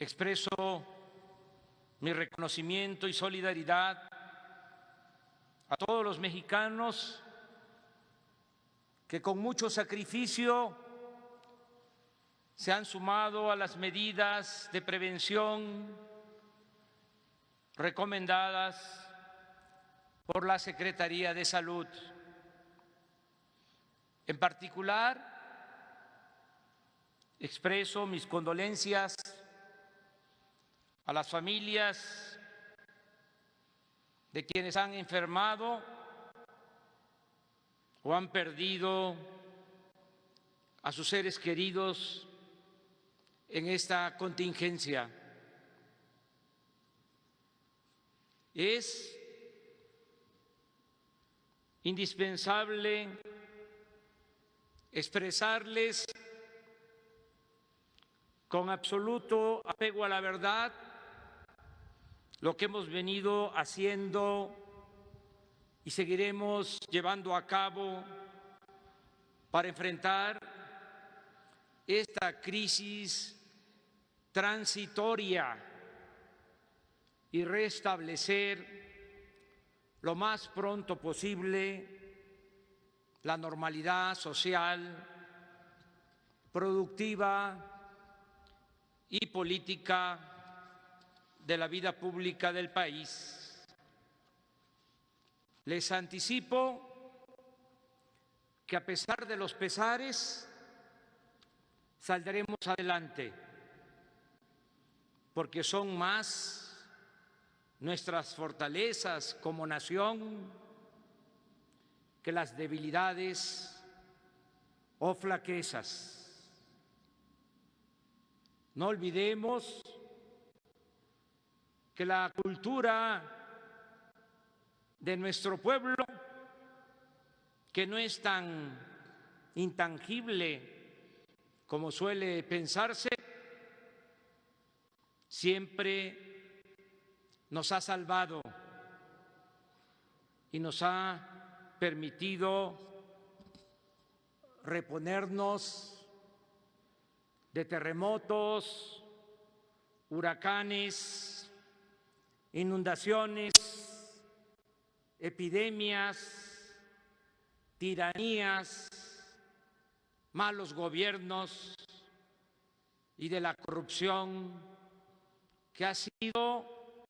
Expreso mi reconocimiento y solidaridad a todos los mexicanos que con mucho sacrificio se han sumado a las medidas de prevención recomendadas por la Secretaría de Salud. En particular, expreso mis condolencias a las familias de quienes han enfermado o han perdido a sus seres queridos en esta contingencia. Es indispensable expresarles con absoluto apego a la verdad lo que hemos venido haciendo y seguiremos llevando a cabo para enfrentar esta crisis transitoria y restablecer lo más pronto posible la normalidad social, productiva y política de la vida pública del país. Les anticipo que a pesar de los pesares saldremos adelante, porque son más nuestras fortalezas como nación que las debilidades o flaquezas. No olvidemos que la cultura de nuestro pueblo, que no es tan intangible como suele pensarse, siempre nos ha salvado y nos ha permitido reponernos de terremotos, huracanes, inundaciones, epidemias, tiranías, malos gobiernos y de la corrupción, que ha sido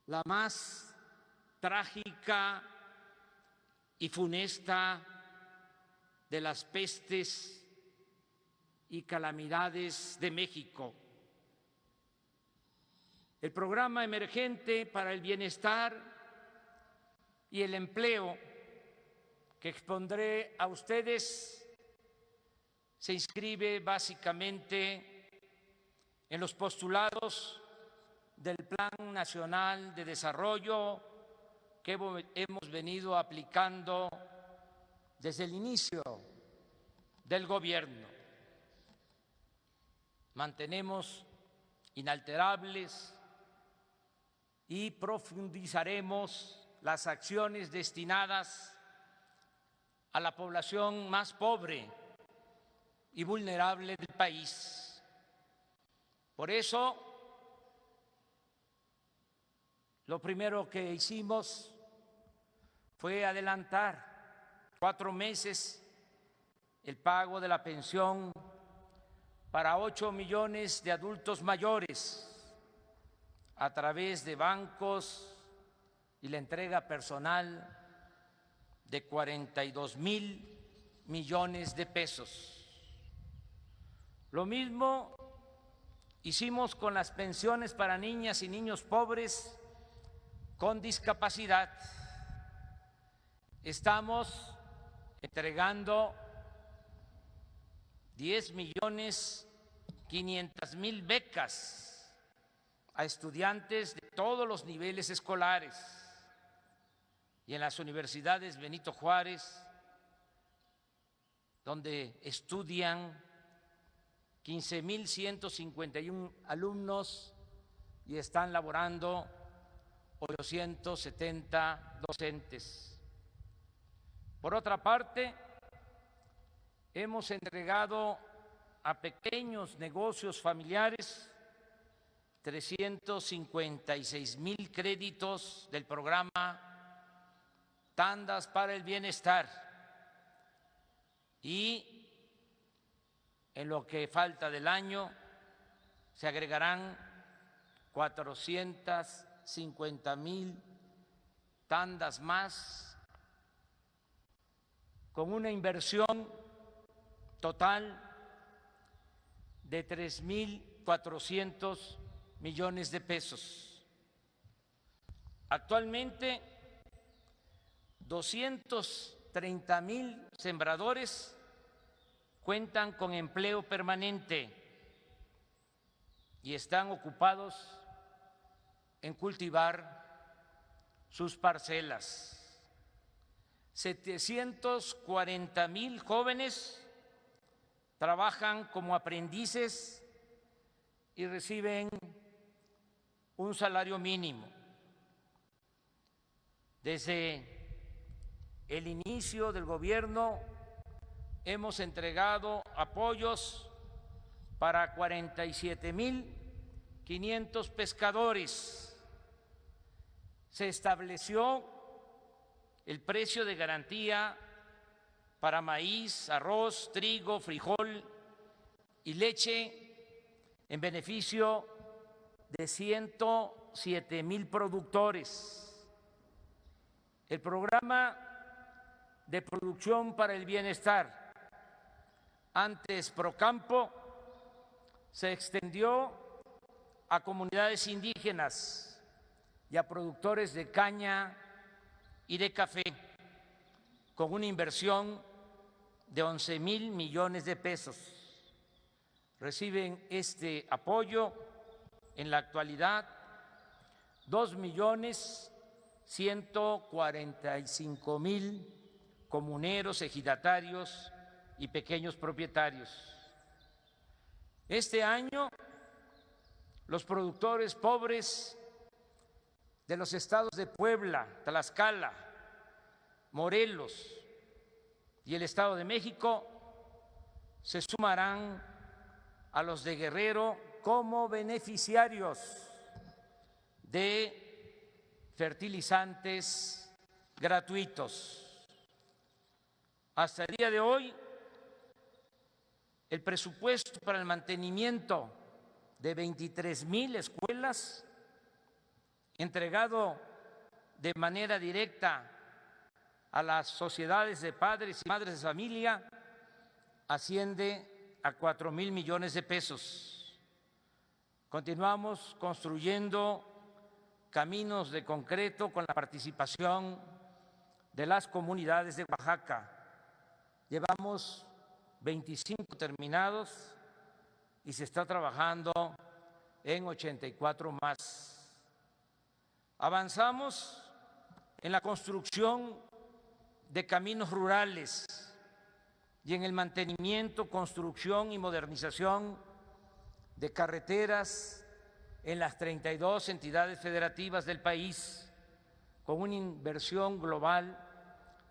la más trágica y funesta de las pestes y calamidades de México. El programa emergente para el bienestar y el empleo que expondré a ustedes se inscribe básicamente en los postulados del Plan Nacional de Desarrollo que hemos venido aplicando desde el inicio del gobierno. Mantenemos inalterables y profundizaremos las acciones destinadas a la población más pobre y vulnerable del país. Por eso, lo primero que hicimos fue adelantar 4 meses el pago de la pensión para 8 millones de adultos mayores a través de bancos y la entrega personal de 42,000 millones de pesos. Lo mismo hicimos con las pensiones para niñas y niños pobres con discapacidad. Estamos entregando 10,500,000 becas a estudiantes de todos los niveles escolares y en las universidades Benito Juárez, donde estudian 15,151 alumnos y están laborando 870 docentes. Por otra parte, hemos entregado a pequeños negocios familiares 356,000 créditos del programa Tandas para el Bienestar, y en lo que falta del año se agregarán 450,000 tandas más, con una inversión total de 3,400 millones de pesos. Actualmente, 230,000 sembradores cuentan con empleo permanente y están ocupados en cultivar sus parcelas. 740,000 jóvenes trabajan como aprendices y reciben un salario mínimo. Desde el inicio del gobierno hemos entregado apoyos para 47,500 pescadores. Se estableció el precio de garantía para maíz, arroz, trigo, frijol y leche en beneficio de 107,000 productores. El programa de producción para el bienestar, antes Procampo, se extendió a comunidades indígenas y a productores de caña y de café, con una inversión de 11,000 millones de pesos. Reciben este apoyo en la actualidad 2,145,000 comuneros, ejidatarios y pequeños propietarios. Este año, los productores pobres de los estados de Puebla, Tlaxcala, Morelos y el Estado de México se sumarán a los de Guerrero como beneficiarios de fertilizantes gratuitos. Hasta el día de hoy, el presupuesto para el mantenimiento de 23,000 escuelas, entregado de manera directa a las sociedades de padres y madres de familia, asciende a 4,000 millones de pesos. Continuamos construyendo caminos de concreto con la participación de las comunidades de Oaxaca. Llevamos 25 terminados y se está trabajando en 84 más. Avanzamos en la construcción de caminos rurales y en el mantenimiento, construcción y modernización de carreteras en las 32 entidades federativas del país, con una inversión global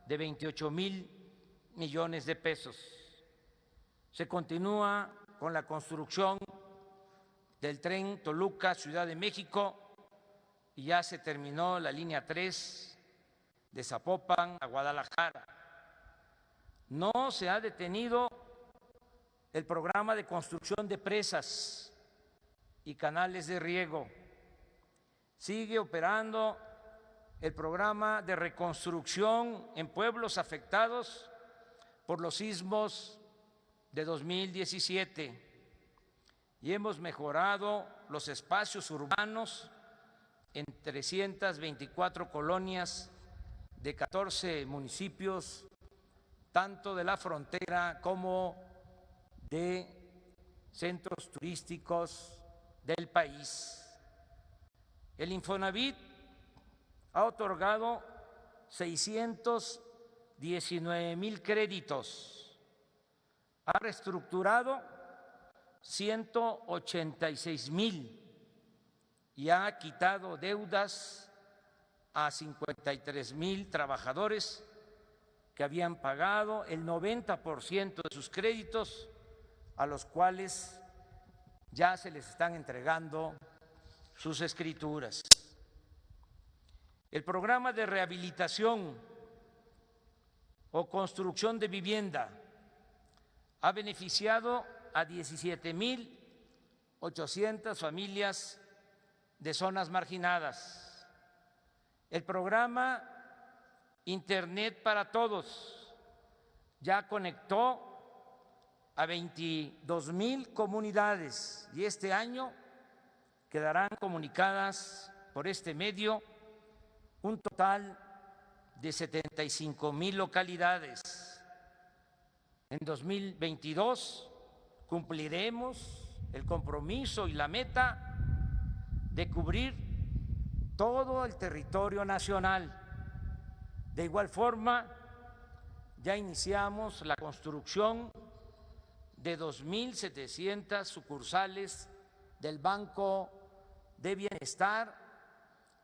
de 28,000 millones de pesos. Se continúa con la construcción del tren Toluca-Ciudad de México y ya se terminó la línea 3 de Zapopan a Guadalajara. No se ha detenido el programa de construcción de presas y canales de riego. Sigue operando el programa de reconstrucción en pueblos afectados por los sismos de 2017 y hemos mejorado los espacios urbanos en 324 colonias de 14 municipios, tanto de la frontera como de centros turísticos del país. El Infonavit ha otorgado 619,000 créditos, ha reestructurado 186,000 y ha quitado deudas a 53,000 trabajadores que habían pagado el 90% de sus créditos a los cuales ya se les están entregando sus escrituras. El programa de rehabilitación o construcción de vivienda ha beneficiado a 17,800 familias de zonas marginadas. El programa Internet para Todos ya conectó a 22,000 comunidades y este año quedarán comunicadas por este medio un total de 75,000 localidades. En 2022 cumpliremos el compromiso y la meta de cubrir todo el territorio nacional. De igual forma, ya iniciamos la construcción de 2,700 sucursales del Banco de Bienestar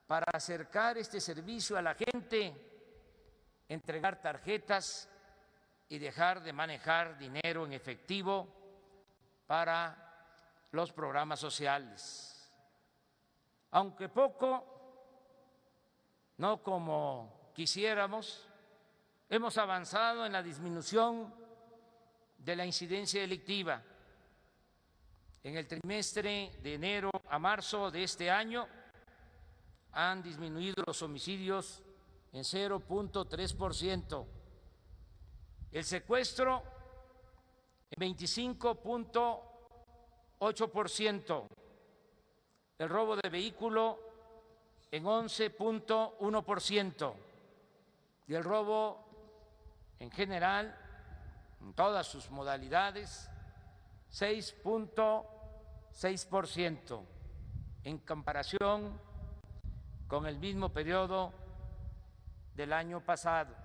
para acercar este servicio a la gente, entregar tarjetas y dejar de manejar dinero en efectivo para los programas sociales. Aunque poco, no como quisiéramos, hemos avanzado en la disminución de la incidencia delictiva. En el trimestre de enero a marzo de este año han disminuido los homicidios en 0,3%, el secuestro en 25,8%, el robo de vehículo en 11,1% y el robo en general, en todas sus modalidades, 6,6% en comparación con el mismo periodo del año pasado.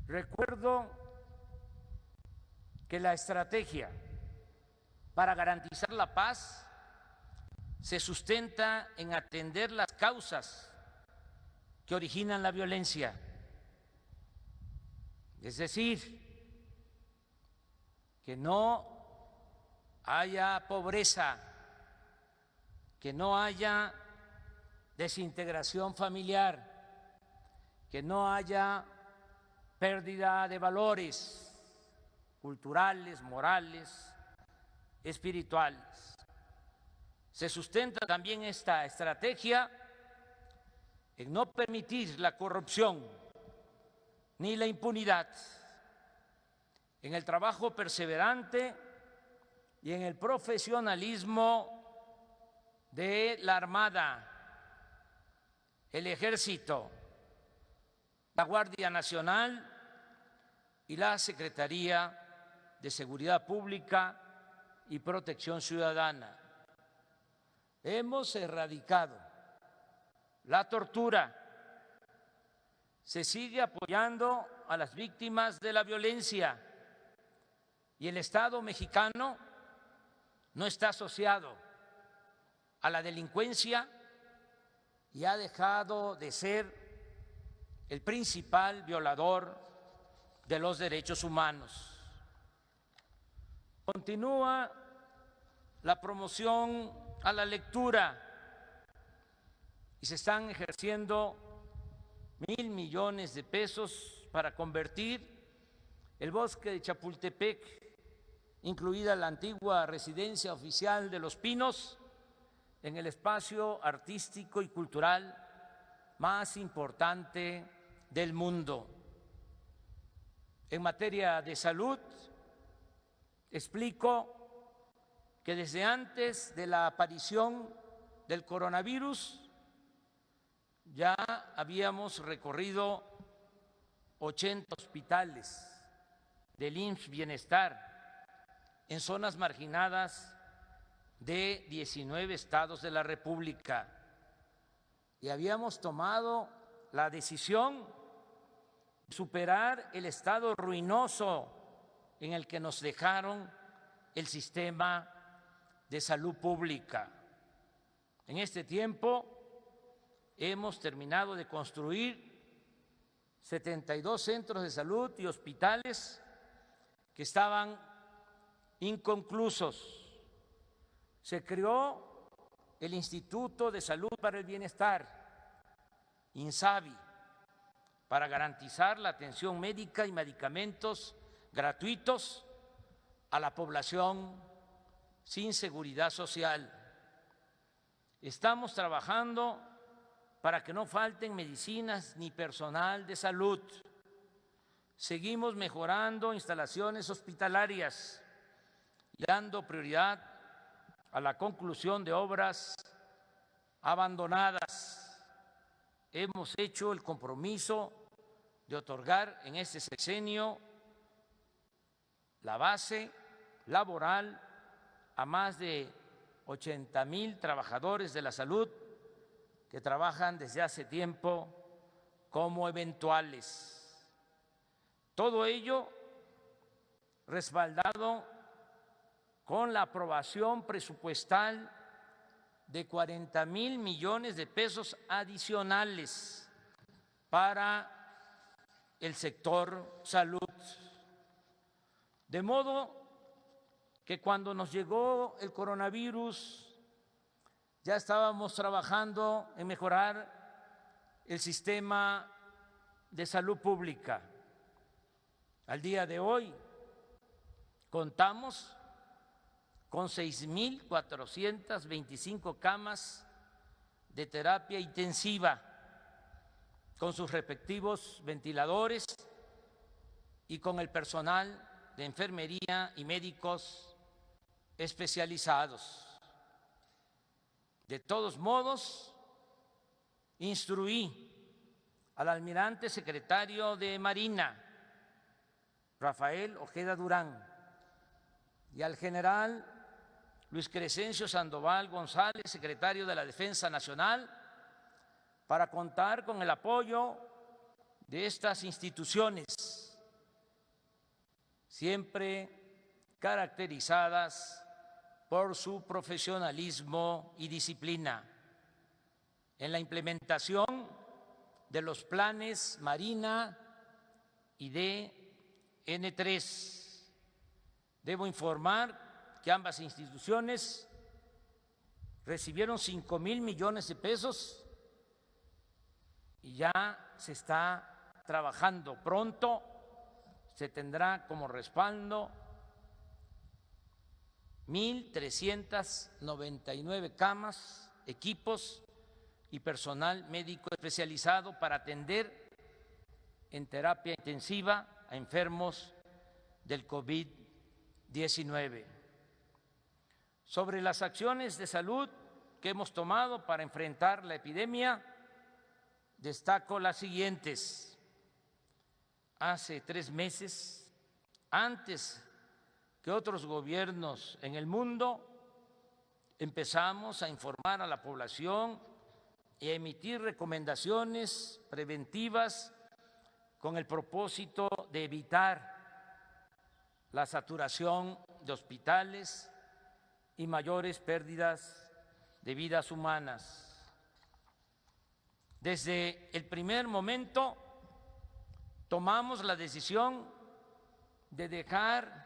Recuerdo que la estrategia para garantizar la paz se sustenta en atender las causas que originan la violencia, es decir, que no haya pobreza, que no haya desintegración familiar, que no haya pérdida de valores culturales, morales, espirituales. Se sustenta también esta estrategia en no permitir la corrupción ni la impunidad, en el trabajo perseverante y en el profesionalismo de la Armada, el Ejército, la Guardia Nacional y la Secretaría de Seguridad Pública y Protección Ciudadana. Hemos erradicado la tortura, se sigue apoyando a las víctimas de la violencia y el Estado mexicano no está asociado a la delincuencia y ha dejado de ser el principal violador de los derechos humanos. Continúa la promoción a la lectura y se están ejerciendo 1,000 millones de pesos para convertir el bosque de Chapultepec, incluida la antigua residencia oficial de Los Pinos, en el espacio artístico y cultural más importante del mundo. En materia de salud, explico que desde antes de la aparición del coronavirus ya habíamos recorrido 80 hospitales del IMSS Bienestar en zonas marginadas de 19 estados de la República y habíamos tomado la decisión de superar el estado ruinoso en el que nos dejaron el sistema de salud pública. En este tiempo hemos terminado de construir 72 centros de salud y hospitales que estaban inconclusos. Se creó el Instituto de Salud para el Bienestar, INSABI, para garantizar la atención médica y medicamentos gratuitos a la población sin seguridad social. Estamos trabajando para que no falten medicinas ni personal de salud. Seguimos mejorando instalaciones hospitalarias y dando prioridad a la conclusión de obras abandonadas. Hemos hecho el compromiso de otorgar en este sexenio la base laboral a más de 80,000 trabajadores de la salud que trabajan desde hace tiempo como eventuales. Todo ello respaldado con la aprobación presupuestal de 40,000 millones de pesos adicionales para el sector salud. De modo que cuando nos llegó el coronavirus ya estábamos trabajando en mejorar el sistema de salud pública. Al día de hoy contamos con 6,425 camas de terapia intensiva, con sus respectivos ventiladores y con el personal de enfermería y médicos especializados. De todos modos, instruí al almirante secretario de Marina, Rafael Ojeda Durán, y al general Luis Crescencio Sandoval González, secretario de la Defensa Nacional, para contar con el apoyo de estas instituciones, siempre caracterizadas por su profesionalismo y disciplina, en la implementación de los planes Marina y DN3. Debo informar que ambas instituciones recibieron 5,000 millones de pesos y ya se está trabajando. Pronto se tendrá como respaldo 1,399 camas, equipos y personal médico especializado para atender en terapia intensiva a enfermos del COVID-19. Sobre las acciones de salud que hemos tomado para enfrentar la epidemia, destaco las siguientes. Hace 3 meses, antes que otros gobiernos en el mundo, empezamos a informar a la población y a emitir recomendaciones preventivas con el propósito de evitar la saturación de hospitales y mayores pérdidas de vidas humanas. Desde el primer momento tomamos la decisión de dejar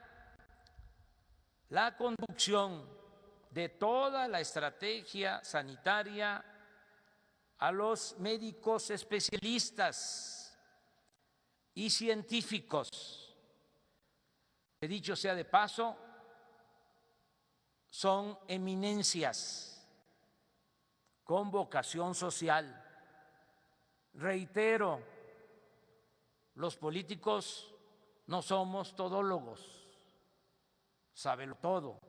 la conducción de toda la estrategia sanitaria a los médicos especialistas y científicos, que dicho sea de paso, son eminencias con vocación social. Reitero, los políticos no somos todólogos, sábelo todo.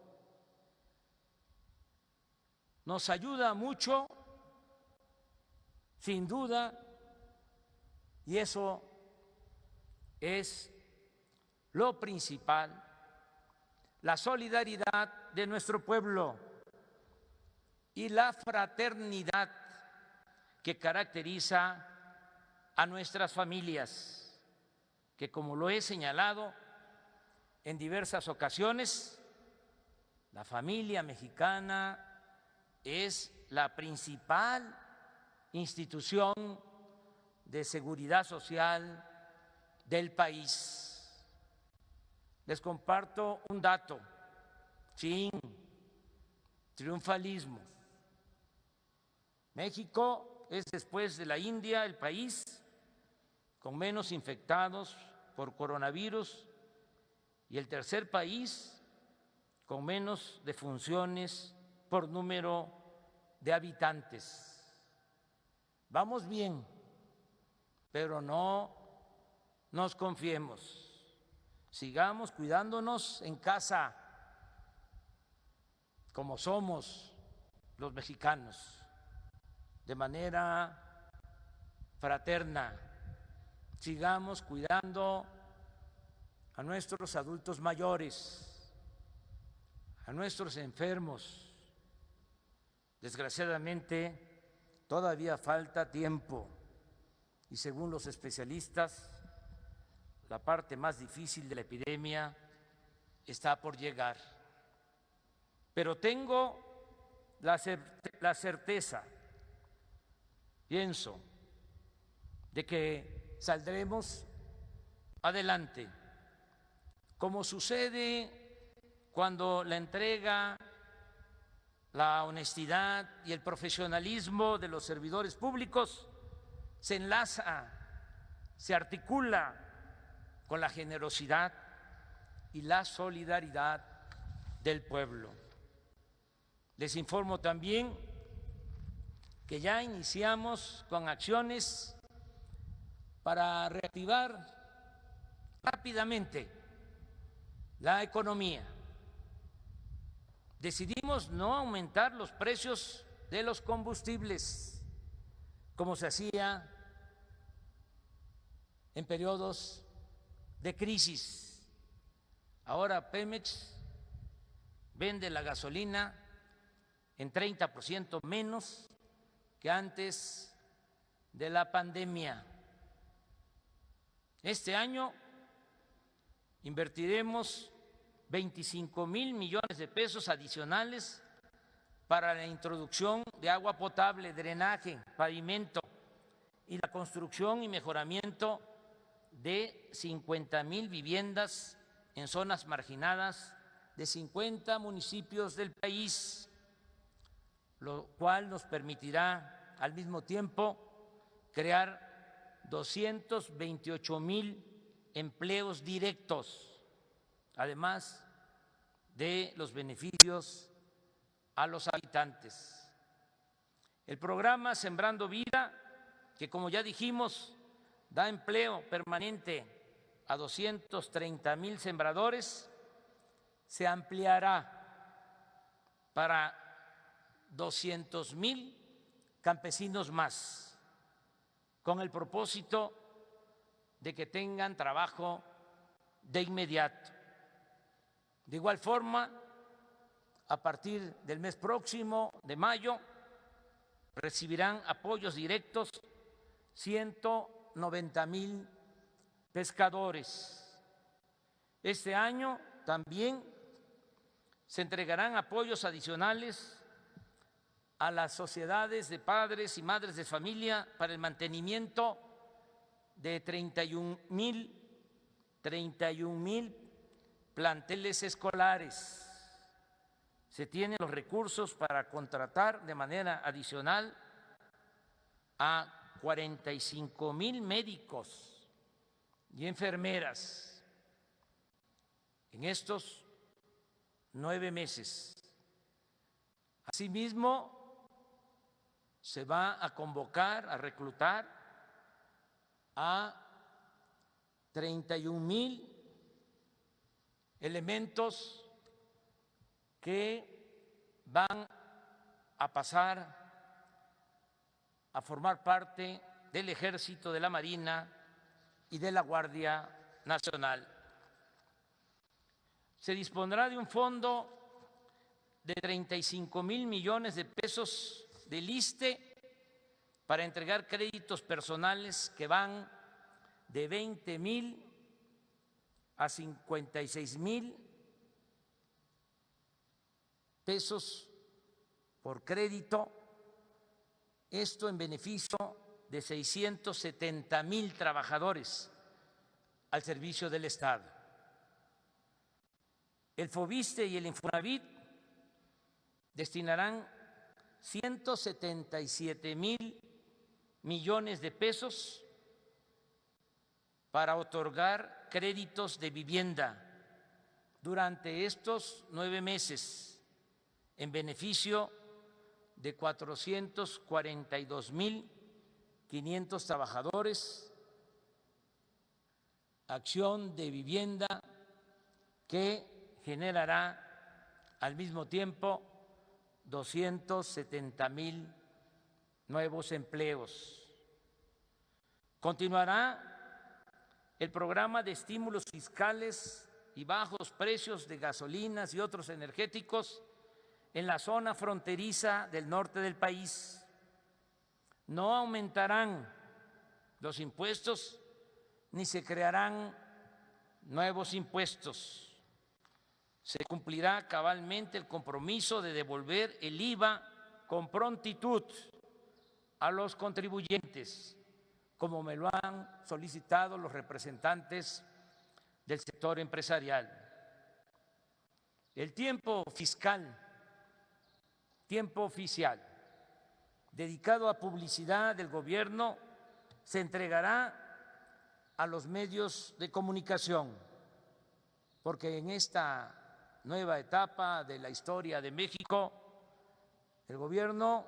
Nos ayuda mucho, sin duda, y eso es lo principal, la solidaridad de nuestro pueblo y la fraternidad que caracteriza a nuestras familias, que, como lo he señalado en diversas ocasiones, la familia mexicana es la principal institución de seguridad social del país. les comparto un dato sin triunfalismo. México es, después de la India, el país con menos infectados por coronavirus y el tercer país con menos defunciones por número de habitantes. Vamos bien, pero no nos confiemos. Sigamos cuidándonos en casa, como somos los mexicanos, de manera fraterna. Sigamos cuidando a nuestros adultos mayores, a nuestros enfermos. Desgraciadamente, todavía falta tiempo y, según los especialistas, la parte más difícil de la epidemia está por llegar. Pero tengo la certeza, pienso, de que saldremos adelante, como sucede cuando la entrega, la honestidad y el profesionalismo de los servidores públicos se enlaza, se articula con la generosidad y la solidaridad del pueblo. Les informo también que ya iniciamos con acciones para reactivar rápidamente la economía. Decidimos no aumentar los precios de los combustibles como se hacía en periodos de crisis. Ahora Pemex vende la gasolina en 30% menos que antes de la pandemia. Este año invertiremos 25,000 millones de pesos adicionales para la introducción de agua potable, drenaje, pavimento y la construcción y mejoramiento de 50,000 viviendas en zonas marginadas de 50 municipios del país, lo cual nos permitirá al mismo tiempo crear 228,000 empleos directos, además de los beneficios a los habitantes. El programa Sembrando Vida, que como ya dijimos, da empleo permanente a 230,000 sembradores, se ampliará para 200,000 campesinos más, con el propósito de que tengan trabajo de inmediato. De igual forma, a partir del mes próximo, de mayo, recibirán apoyos directos 190,000 pescadores. Este año también se entregarán apoyos adicionales a las sociedades de padres y madres de familia para el mantenimiento de 31,000 planteles escolares. Se tienen los recursos para contratar de manera adicional a 45,000 médicos y enfermeras en estos 9 meses. Asimismo, se va a convocar, a reclutar a 31,000 elementos que van a pasar a formar parte del Ejército, de la Marina y de la Guardia Nacional. Se dispondrá de un fondo de 35,000 millones de pesos del ISSSTE para entregar créditos personales que van de 20,000 a 56,000 pesos por crédito, esto en beneficio de 670,000 trabajadores al servicio del Estado. El Fobiste y el Infonavit destinarán 177,000 millones de pesos para otorgar créditos de vivienda durante estos 9 meses en beneficio de 442,500 trabajadores, acción de vivienda que generará al mismo tiempo 270,000 nuevos empleos. Continuará el programa de estímulos fiscales y bajos precios de gasolinas y otros energéticos en la zona fronteriza del norte del país. No aumentarán los impuestos ni se crearán nuevos impuestos. Se cumplirá cabalmente el compromiso de devolver el IVA con prontitud a los contribuyentes, como me lo han solicitado los representantes del sector empresarial. El tiempo fiscal, tiempo oficial, dedicado a publicidad del gobierno, se entregará a los medios de comunicación, porque en esta nueva etapa de la historia de México, el gobierno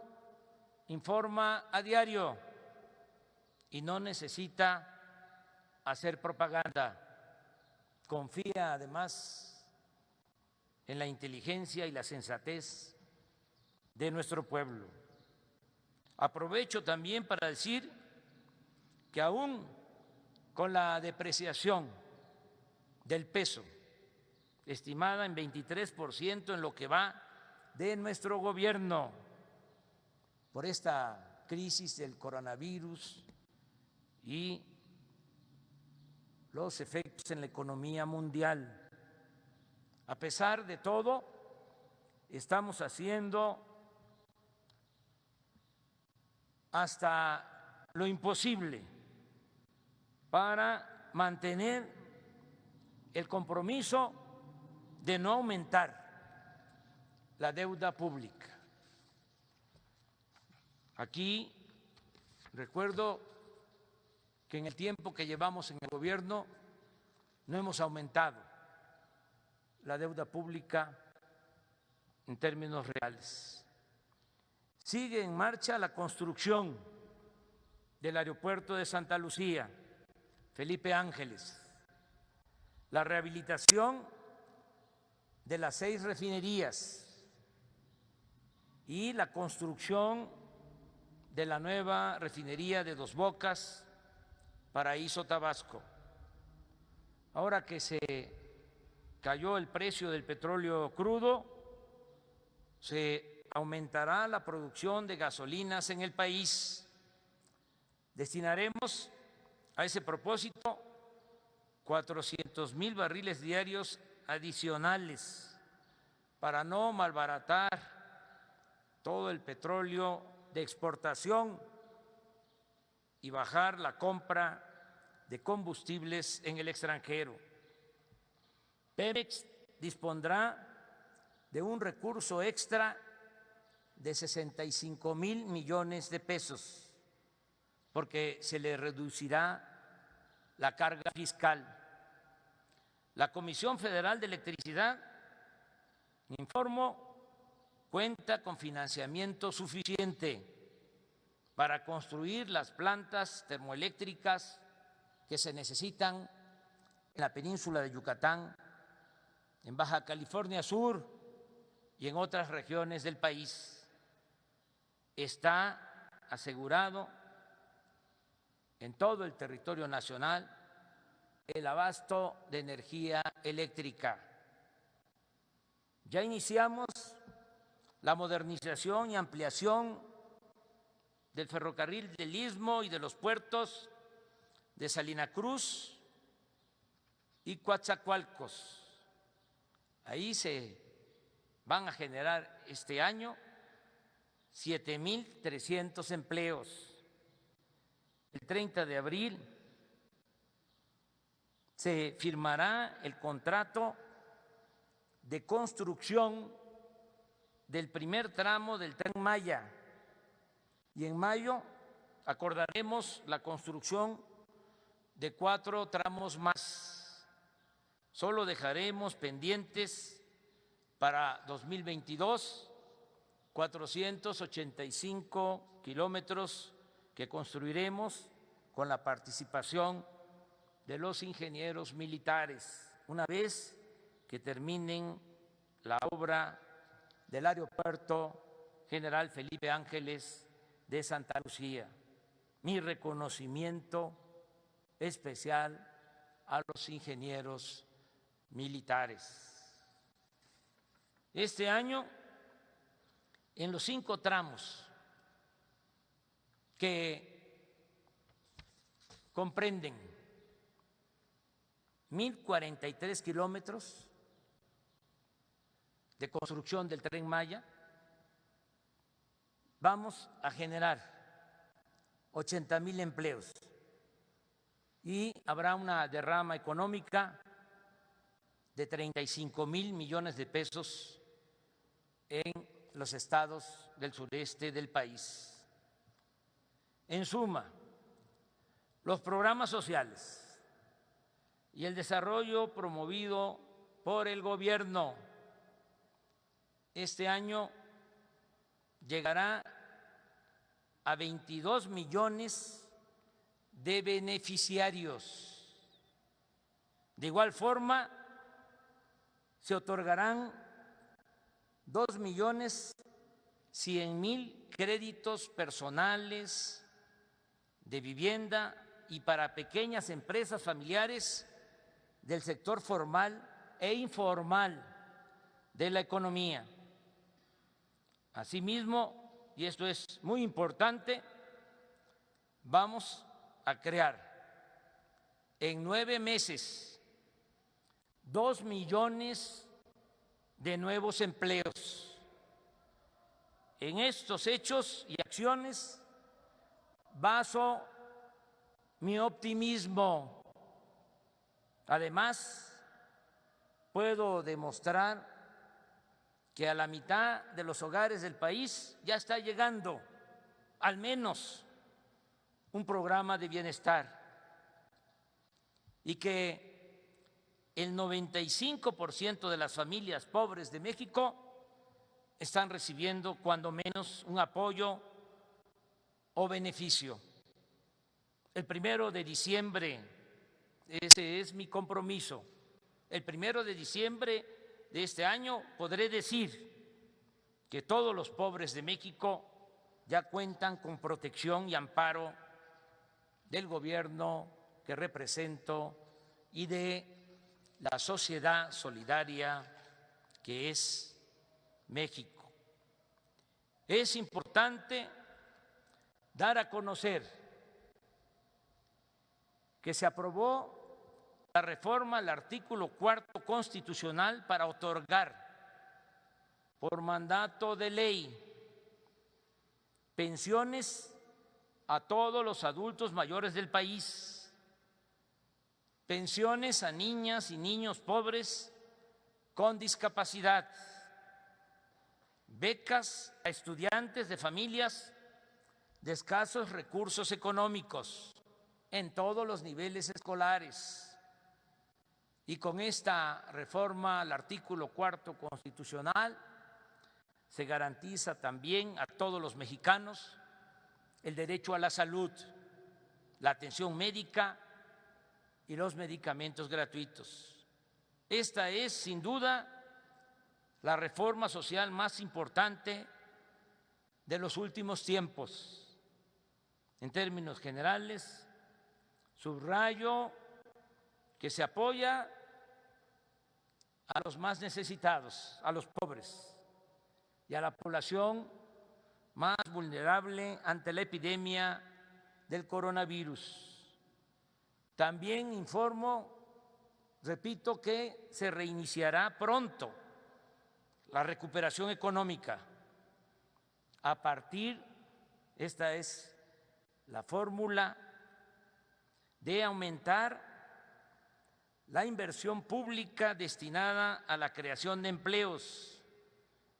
informa a diario y no necesita hacer propaganda. Confía además en la inteligencia y la sensatez de nuestro pueblo. Aprovecho también para decir que aún con la depreciación del peso, estimada en 23% en lo que va de nuestro gobierno, por esta crisis del coronavirus y los efectos en la economía mundial. A pesar de todo, estamos haciendo hasta lo imposible para mantener el compromiso de no aumentar la deuda pública. Aquí recuerdo que en el tiempo que llevamos en el gobierno no hemos aumentado la deuda pública en términos reales. Sigue en marcha la construcción del aeropuerto de Santa Lucía, Felipe Ángeles, la rehabilitación de las 6 refinerías y la construcción de la nueva refinería de Dos Bocas, Paraíso, Tabasco. Ahora que se cayó el precio del petróleo crudo, se aumentará la producción de gasolinas en el país. Destinaremos a ese propósito 400,000 barriles diarios adicionales para no malbaratar todo el petróleo de exportación y bajar la compra de combustibles en el extranjero. Pemex dispondrá de un recurso extra de 65,000 millones de pesos, porque se le reducirá la carga fiscal. La Comisión Federal de Electricidad, informo, cuenta con financiamiento suficiente para construir las plantas termoeléctricas que se necesitan en la península de Yucatán, en Baja California Sur y en otras regiones del país. Está asegurado en todo el territorio nacional el abasto de energía eléctrica. Ya iniciamos la modernización y ampliación del ferrocarril del Istmo y de los puertos de Salina Cruz y Coatzacoalcos. Ahí se van a generar este año 7,300 empleos. El 30 de abril se firmará el contrato de construcción del primer tramo del Tren Maya y en mayo acordaremos la construcción de 4 tramos más. Solo dejaremos pendientes para 2022 485 kilómetros que construiremos con la participación de los ingenieros militares, una vez que terminen la obra del Aeropuerto General Felipe Ángeles de Santa Lucía. Mi reconocimiento especial a los ingenieros militares. Este año, en los 5 tramos que comprenden 1,043 kilómetros de construcción del Tren Maya, vamos a generar 80,000 empleos y habrá una derrama económica de 35,000 millones de pesos en los estados del sureste del país. En suma, los programas sociales y el desarrollo promovido por el gobierno este año llegará a 22 millones de beneficiarios. De igual forma, se otorgarán 2,100,000 créditos personales de vivienda y para pequeñas empresas familiares del sector formal e informal de la economía. Asimismo, y esto es muy importante, vamos a crear en 9 meses 2 millones de nuevos empleos. En estos hechos y acciones baso mi optimismo. Además, puedo demostrar que a la mitad de los hogares del país ya está llegando al menos un programa de bienestar y que el 95% de las familias pobres de México están recibiendo cuando menos un apoyo o beneficio. El 1 de diciembre, ese es mi compromiso, el 1 de diciembre de este año podré decir que todos los pobres de México ya cuentan con protección y amparo del gobierno que represento y de la sociedad solidaria que es México. Es importante dar a conocer que se aprobó la reforma al artículo 4 constitucional para otorgar por mandato de ley pensiones a todos los adultos mayores del país, pensiones a niñas y niños pobres con discapacidad, becas a estudiantes de familias de escasos recursos económicos en todos los niveles escolares. Y con esta reforma al artículo 4 constitucional se garantiza también a todos los mexicanos el derecho a la salud, la atención médica y los medicamentos gratuitos. Esta es, sin duda, la reforma social más importante de los últimos tiempos. En términos generales, subrayo que se apoya a los más necesitados, a los pobres y a la población más vulnerable ante la epidemia del coronavirus. También informo, repito, que se reiniciará pronto la recuperación económica a partir, esta es la fórmula, de aumentar la inversión pública destinada a la creación de empleos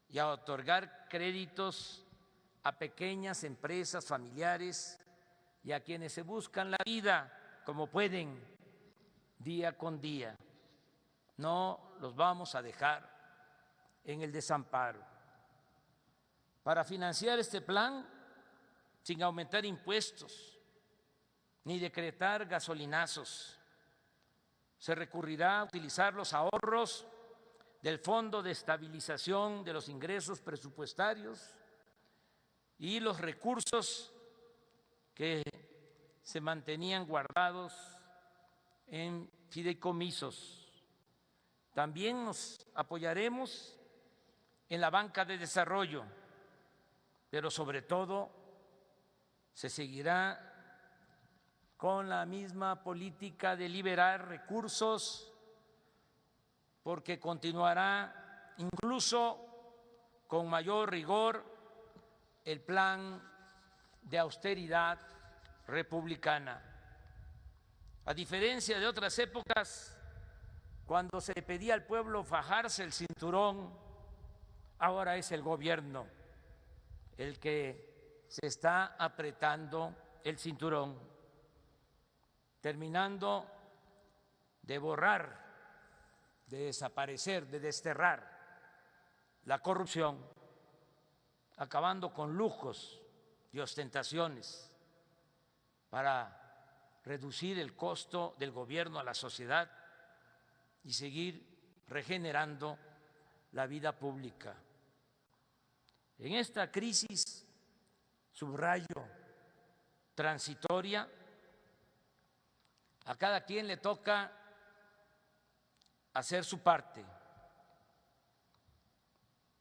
y a otorgar créditos a pequeñas empresas familiares y a quienes se buscan la vida como pueden día con día. No los vamos a dejar en el desamparo. Para financiar este plan, sin aumentar impuestos ni decretar gasolinazos, se recurrirá a utilizar los ahorros del Fondo de Estabilización de los Ingresos Presupuestarios y los recursos que se mantenían guardados en fideicomisos. También nos apoyaremos en la banca de desarrollo, pero sobre todo se seguirá con la misma política de liberar recursos, porque continuará incluso con mayor rigor el plan de austeridad republicana. A diferencia de otras épocas, cuando se le pedía al pueblo fajarse el cinturón, ahora es el gobierno el que se está apretando el cinturón, terminando de borrar, de desaparecer, de desterrar la corrupción, acabando con lujos y ostentaciones para reducir el costo del gobierno a la sociedad y seguir regenerando la vida pública. En esta crisis, subrayo, transitoria, a cada quien le toca hacer su parte.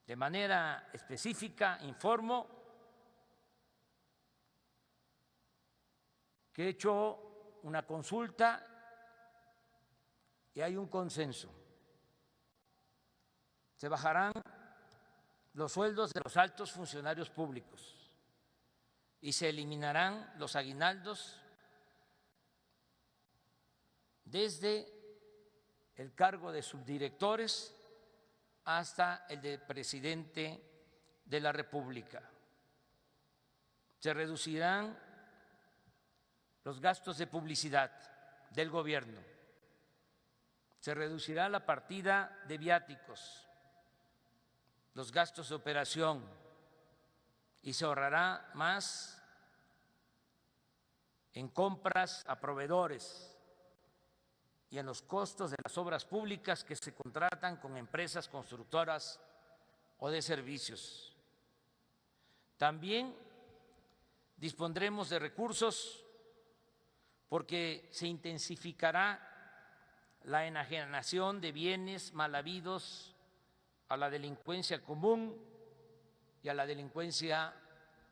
De manera específica, informo que he hecho una consulta y hay un consenso. Se bajarán los sueldos de los altos funcionarios públicos y se eliminarán los aguinaldos desde el cargo de subdirectores hasta el de presidente de la República. Se reducirán los gastos de publicidad del gobierno. Se reducirá la partida de viáticos, los gastos de operación y se ahorrará más en compras a proveedores y en los costos de las obras públicas que se contratan con empresas constructoras o de servicios. También dispondremos de recursos porque se intensificará la enajenación de bienes mal habidos a la delincuencia común y a la delincuencia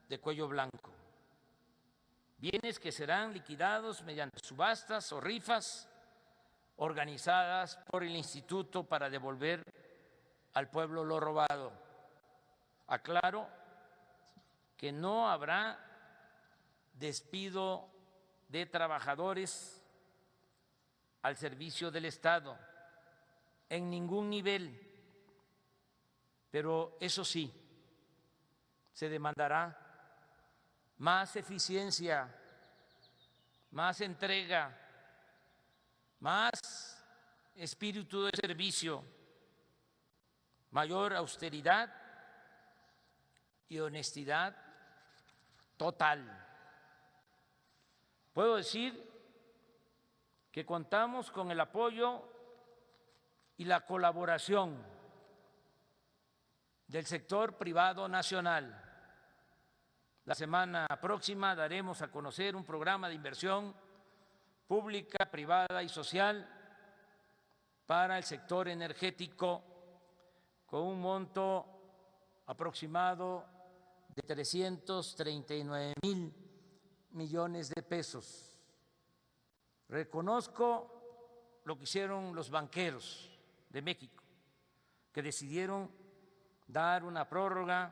de cuello blanco. Bienes que serán liquidados mediante subastas o rifas organizadas por el Instituto para devolver al pueblo lo robado. Aclaro que no habrá despido de trabajadores al servicio del Estado en ningún nivel, pero eso sí, se demandará más eficiencia, más entrega, más espíritu de servicio, mayor austeridad y honestidad total. Puedo decir que contamos con el apoyo y la colaboración del sector privado nacional. La semana próxima daremos a conocer un programa de inversión pública, privada y social para el sector energético con un monto aproximado de 339,000 millones de pesos. Reconozco lo que hicieron los banqueros de México, que decidieron dar una prórroga,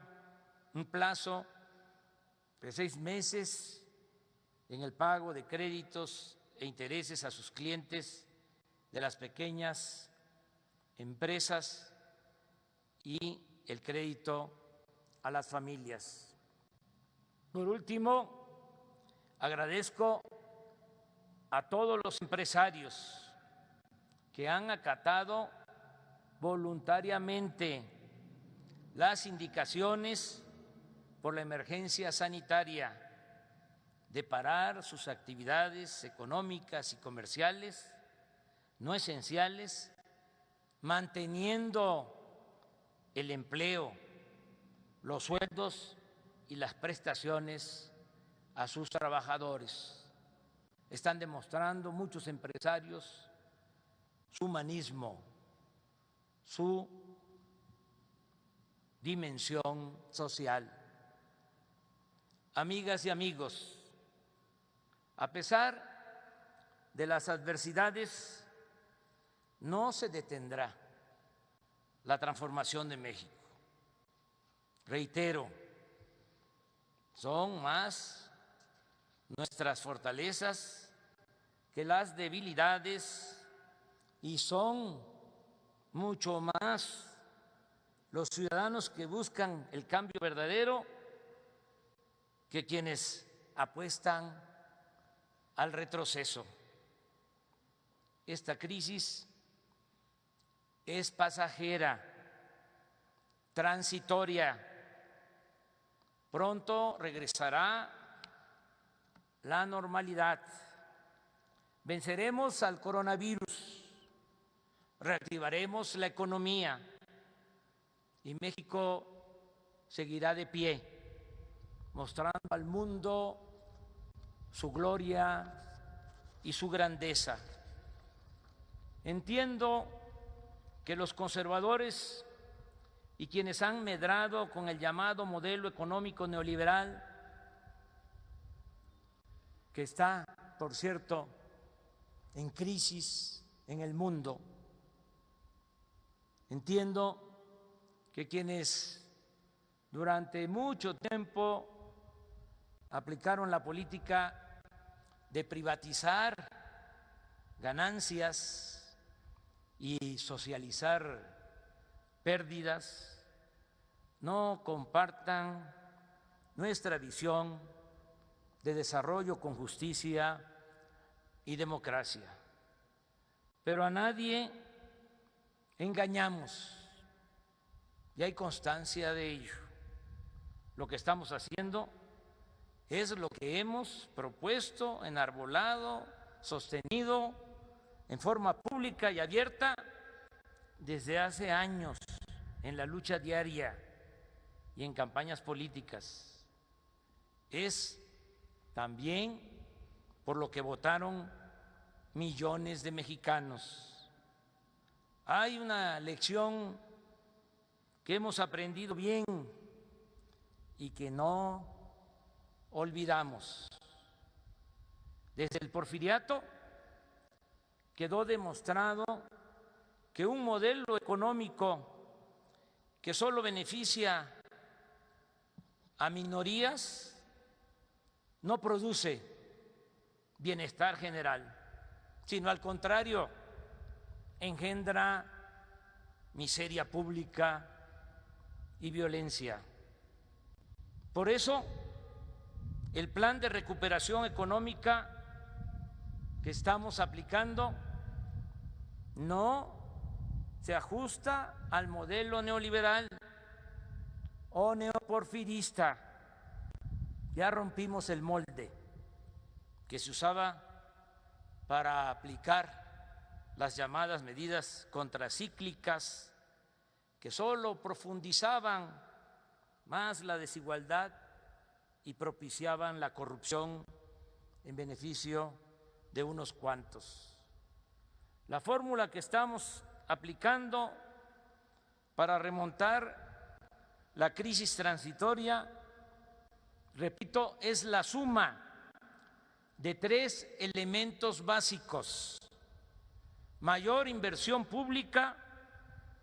un plazo de 6 meses en el pago de créditos e intereses a sus clientes de las pequeñas empresas y el crédito a las familias. Por último, agradezco a todos los empresarios que han acatado voluntariamente las indicaciones por la emergencia sanitaria de parar sus actividades económicas y comerciales no esenciales, manteniendo el empleo, los sueldos y las prestaciones a sus trabajadores. Están demostrando muchos empresarios su humanismo, su dimensión social. Amigas y amigos, a pesar de las adversidades, no se detendrá la transformación de México. Reitero, son más nuestras fortalezas que las debilidades y son mucho más los ciudadanos que buscan el cambio verdadero que quienes apuestan al retroceso. Esta crisis es pasajera, transitoria. Pronto regresará la normalidad. Venceremos al coronavirus, reactivaremos la economía y México seguirá de pie, mostrando al mundo su gloria y su grandeza. Entiendo que los conservadores y quienes han medrado con el llamado modelo económico neoliberal, que está, por cierto, en crisis en el mundo, entiendo que quienes durante mucho tiempo aplicaron la política de privatizar ganancias y socializar pérdidas, no compartan nuestra visión de desarrollo con justicia y democracia. Pero a nadie engañamos y hay constancia de ello. Lo que estamos haciendo es lo que hemos propuesto, enarbolado, sostenido en forma pública y abierta desde hace años en la lucha diaria y en campañas políticas. Es también por lo que votaron millones de mexicanos. Hay una lección que hemos aprendido bien y que no olvidamos. Desde el Porfiriato quedó demostrado que un modelo económico que solo beneficia a minorías no produce bienestar general, sino al contrario, engendra miseria pública y violencia. Por eso, el plan de recuperación económica que estamos aplicando no se ajusta al modelo neoliberal o neoporfirista. Ya rompimos el molde que se usaba para aplicar las llamadas medidas contracíclicas que solo profundizaban más la desigualdad y propiciaban la corrupción en beneficio de unos cuantos. La fórmula que estamos aplicando para remontar la crisis transitoria, repito, es la suma de tres elementos básicos: mayor inversión pública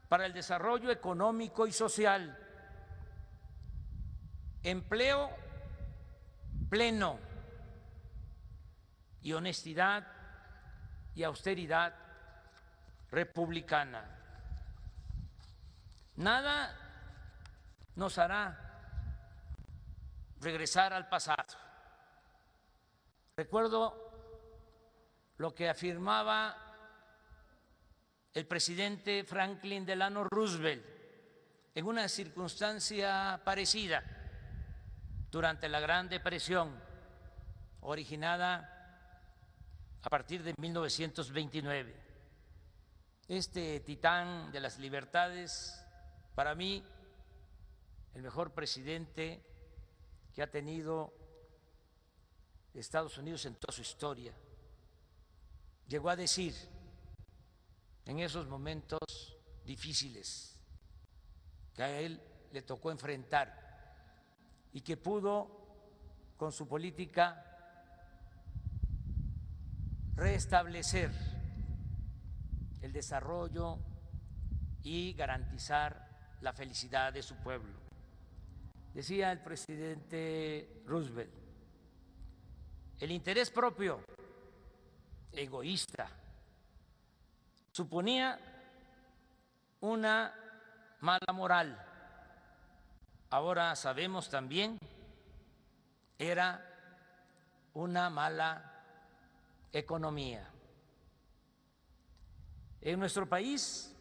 para el desarrollo económico y social, empleo pleno y honestidad y austeridad republicana. Nada nos hará regresar al pasado. Recuerdo lo que afirmaba el presidente Franklin Delano Roosevelt en una circunstancia parecida durante la Gran Depresión, originada a partir de 1929. Este titán de las libertades, para mí, el mejor presidente que ha tenido Estados Unidos en toda su historia, llegó a decir en esos momentos difíciles que a él le tocó enfrentar y que pudo, con su política, restablecer el desarrollo y garantizar la felicidad de su pueblo. Decía el presidente Roosevelt, el interés propio, egoísta, suponía una mala moral. Ahora sabemos también, era una mala economía. En nuestro país,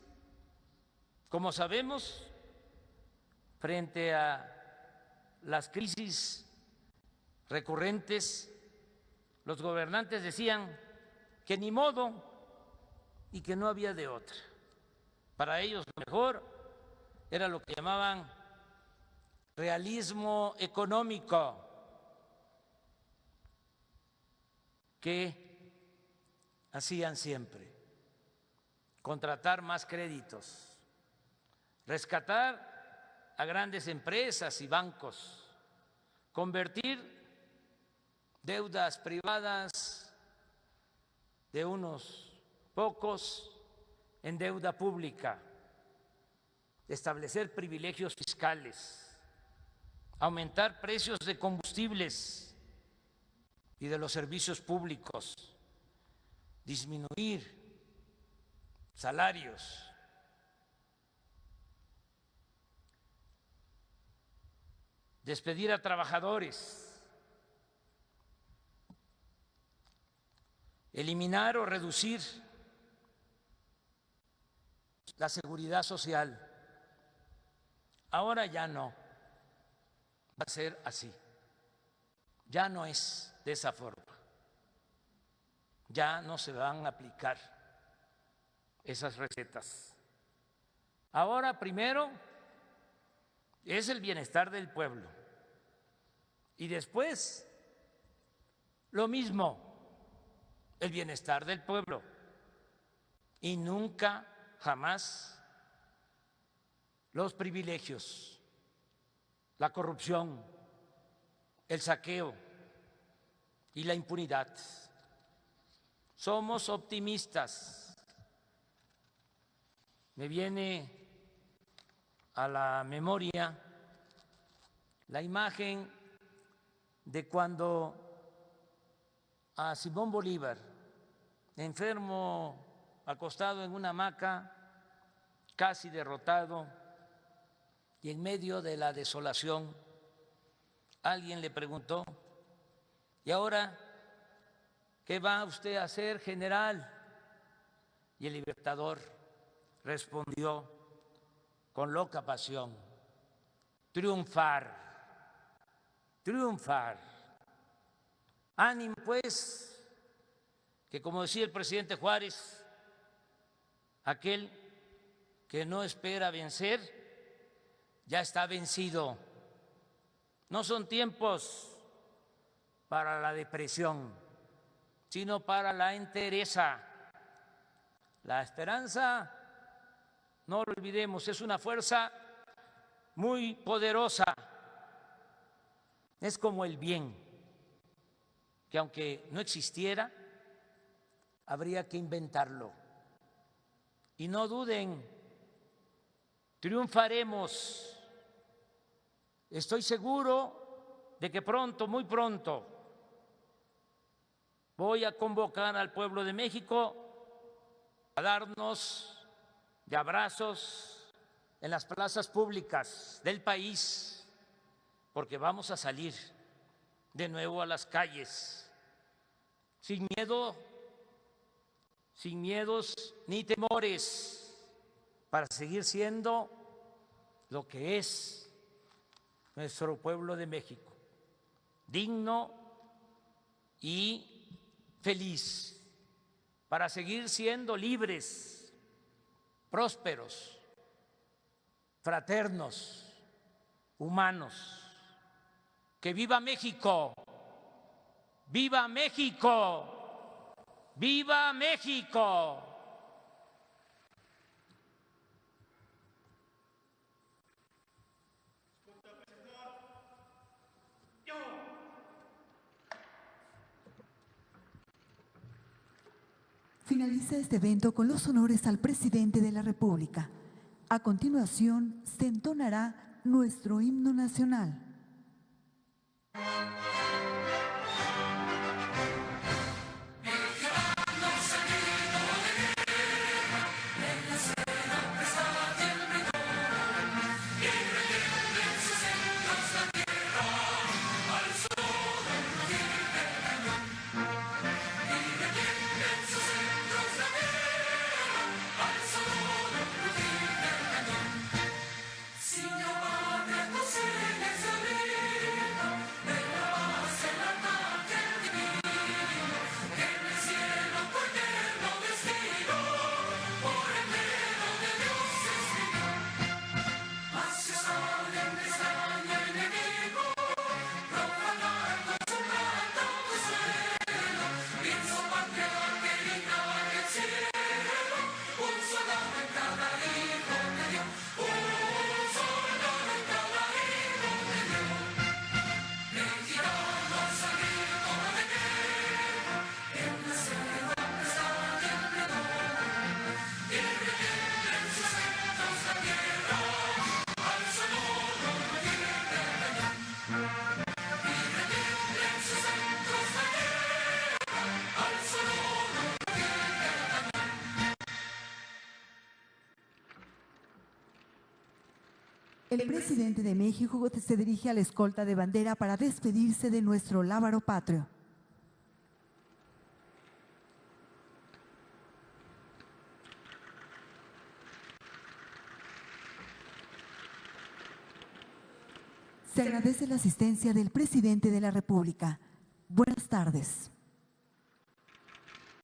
como sabemos, frente a las crisis recurrentes, los gobernantes decían que ni modo y que no había de otra. Para ellos lo mejor era lo que llamaban realismo económico, que hacían siempre: contratar más créditos, rescatar a grandes empresas y bancos, convertir deudas privadas de unos pocos en deuda pública, establecer privilegios fiscales, aumentar precios de combustibles y de los servicios públicos, disminuir salarios, despedir a trabajadores, eliminar o reducir la seguridad social. Ahora ya no va a ser así, ya no es de esa forma, ya no se van a aplicar esas recetas. Ahora primero es el bienestar del pueblo y después lo mismo, el bienestar del pueblo, y nunca, jamás los privilegios, la corrupción, el saqueo y la impunidad. Somos optimistas. Me viene a la memoria la imagen de cuando a Simón Bolívar, enfermo, acostado en una hamaca, casi derrotado, y en medio de la desolación, alguien le preguntó: ¿y ahora qué va usted a hacer, general? Y el Libertador respondió con loca pasión: triunfar, triunfar. Ánimo pues, que como decía el presidente Juárez, aquel que no espera vencer ya está vencido. No son tiempos para la depresión, sino para la entereza. La esperanza, no lo olvidemos, es una fuerza muy poderosa. Es como el bien, que aunque no existiera, habría que inventarlo. Y no duden, triunfaremos. Estoy seguro de que pronto, muy pronto, voy a convocar al pueblo de México a darnos de abrazos en las plazas públicas del país, porque vamos a salir de nuevo a las calles, sin miedo, sin miedos ni temores, para seguir siendo lo que es nuestro pueblo de México, digno y feliz, para seguir siendo libres, prósperos, fraternos, humanos. ¡Que viva México! ¡Viva México! ¡Viva México! Finaliza este evento con los honores al presidente de la República. A continuación, se entonará nuestro himno nacional. El presidente de México se dirige a la escolta de bandera para despedirse de nuestro lábaro patrio. Se agradece la asistencia del presidente de la República. Buenas tardes.